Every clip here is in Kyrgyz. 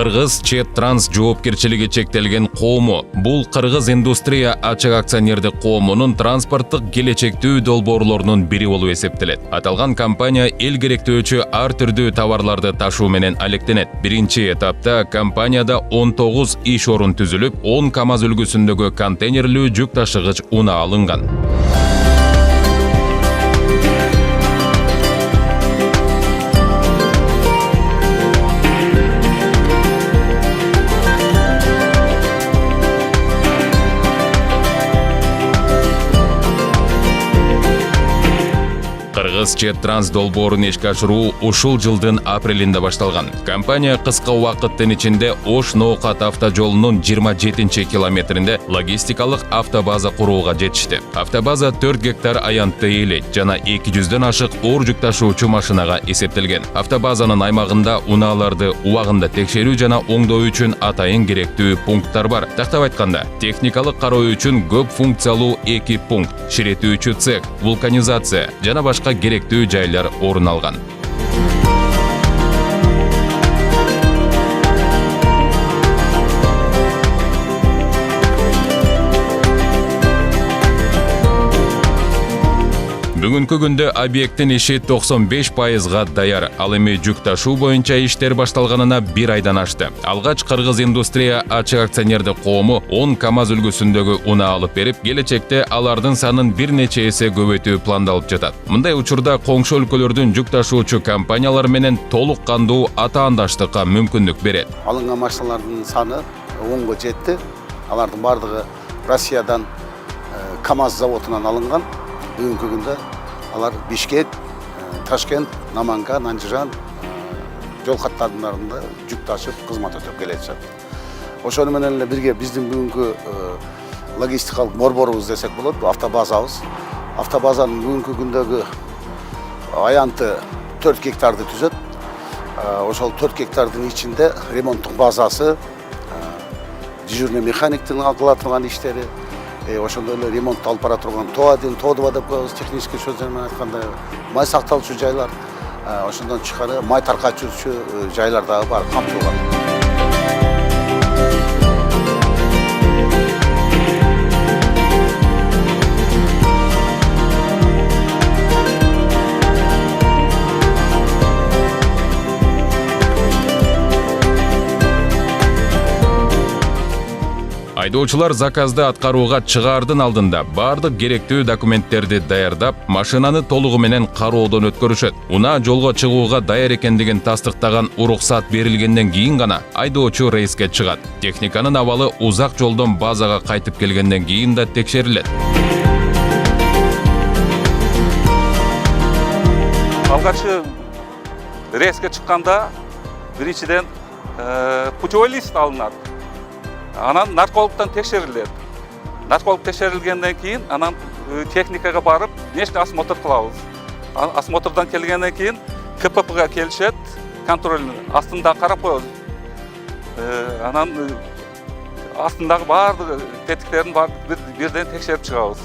Кыргыз Чет Транс жоопкерчилиги чектелген коому. Бул Кыргыз Индустрия ачык акционердик коомунун транспорттук келечектүү долбоорлорунун бири болуп эсептелет. Аталган компания эл керектөөчү ар түрдүү товарларды ташуу менен алектенет. Биринчи этапта компанияда 19 иш орун түзүлүп, 10 КАМАЗ үлгүсүндөгү контейнерлүү жүк ташыгыч унаа алынган. Кыргыз Чет Транс долбоорун ишке ашыруу ушул жылдын апрелинде башталган. Компания кыска убакыттын ичинде Ош-Ноокат автожолунун 27 километринде логистикалык автобаза курууга жетишти. Автобаза 4 гектар аянтты ээлейт жана 200дөн ашык оор жүк ташуучу машинага эсептелген. Автобазанын аймагында унааларды убагында текшерүү жана оңдоо үчүн атайын керектүү пункттар бар. Тактап айтканда, техникалык кароо үчүн көп функциялуу 2 пункт, ширетүүчү цех, вулканизация жана башка керектүү жайлар орун алган. Бүгүнкү күндө объекттин иши 95%га даяр. Ал эми жүк ташуу боюнча иштер башталганына 1 айдан ашты. Алгач Кыргыз Индустрия ачык акционердик коому 10 КАМАЗ үлгүсүндөгү унаа алып берип, келечекте алардын санын бир нече эсе көбөйтүү пландалып жатат. Мындай учурда коңшу өлкөлөрдүн жүк ташуучу компаниялар менен толук кандуу атаандаштыкка мүмкүндүк берет. Алынган машиналардын саны 10-га жетти. Алардын бардыгы Россиядан КАМАЗ заводунан алынган. Бүгүнкү күндө алар Бишкек, Ташкент, Наманган, Анжиран жол каттарында жүк ташып кызмат өтөп келатышат. Ошону менен эле бирге биздин бүгүнкү логистикалык борборубуз десек болот, автобазабыз. Автобазанын бүгүнкү күндөгү аянты 4 гектарды түзөт. Ошол 4 гектардын ичинде ремонттук базасы, дежурный механиктин кыла турган иштери, ошондой эле ремонт алып бара турган ТО-2 деп коебуз, технический сөздөр менен айтканда, май сакталуучу жайлар, ошондон тышкары май таркатуучу жайлар дагы бар, камтылган. Айдоочулар заказды аткарууга чыгаардын алдында бардык керектүү документтерди даярдап, машинаны толугу менен кароодон өткөрүшөт. Унаа жолго чыгууга даяр экендигин тастыктаган уруксат берилгенден кийин гана айдоочу рейске чыгат. Техниканын абалы узак жолдон базага кайтып келгенден кийин да текшерилет. Алгачы рейске чыкканда биринчиден путевой лист алынат. Анан наркологтон текшерилет. Нарколог текшерилгенден кийин анан техникага барып, внешний осмотр кылабыз. Осмотрдан келгенден кийин КППга келишет, контроль астында карап коебуз. Анан астындагы бардык тетиктерин бирден текшерип чыгабыз.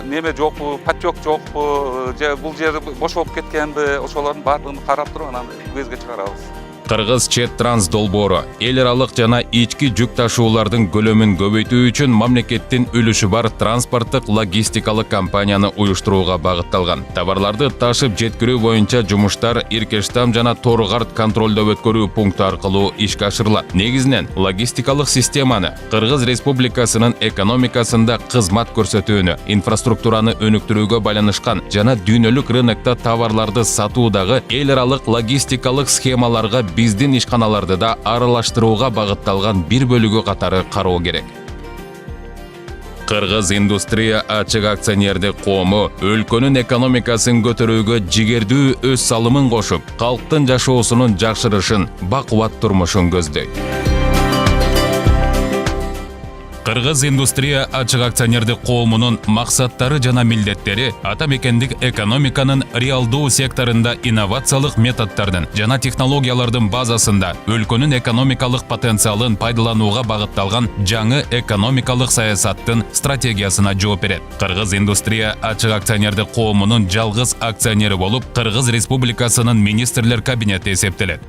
Неме жокпу, патчок жокпу, же бул жери бош болуп кеткенби, ошолордун бардыгын карап туруп анан көзгө чыгарабыз. Кыргыз Чет Транс долбоору эл аралык жана ички жүк ташуулардын көлөмүн көбөйтүү үчүн мамлекеттин үлүшү бар транспорттук логистикалык компанияны уюштурууга багытталган. Товарларды ташып жеткирүү боюнча жумуштар Иркештам жана Торгарт контролдоо өткөрүү пункту аркылуу ишке ашырылат. Негизинен логистикалык системаны Кыргыз Республикасынын экономикасында кызмат көрсөтүүнү, инфраструктураны өнүктүрүүгө байланышкан жана дүйнөлүк рынокто товарларды сатуудагы эл аралык логистикалык схемаларга биздин ишканаларды да аралаштырууга багытталган бир бөлүгү катары кароо керек. Кыргыз Индустрия ачык акционердик коому өлкөнүн экономикасын көтөрүүгө жигердүү өз салымын кошуп, калктын жашоосунун жакшырышын, бакубат турмушун көздөйт. Кыргыз Индустрия ачык акционердик коомунун максаттары жана милдеттери ата мекендик экономиканын реалдуу секторунда инновациялык методдордун жана технологиялардын базасында өлкөнүн экономикалык потенциалын пайдаланууга багытталган жаңы экономикалык саясаттын стратегиясына жооп берет. Кыргыз Индустрия ачык акционердик коомунун жалгыз акционери болуп, Кыргыз Республикасынын министрлер кабинети эсептелет.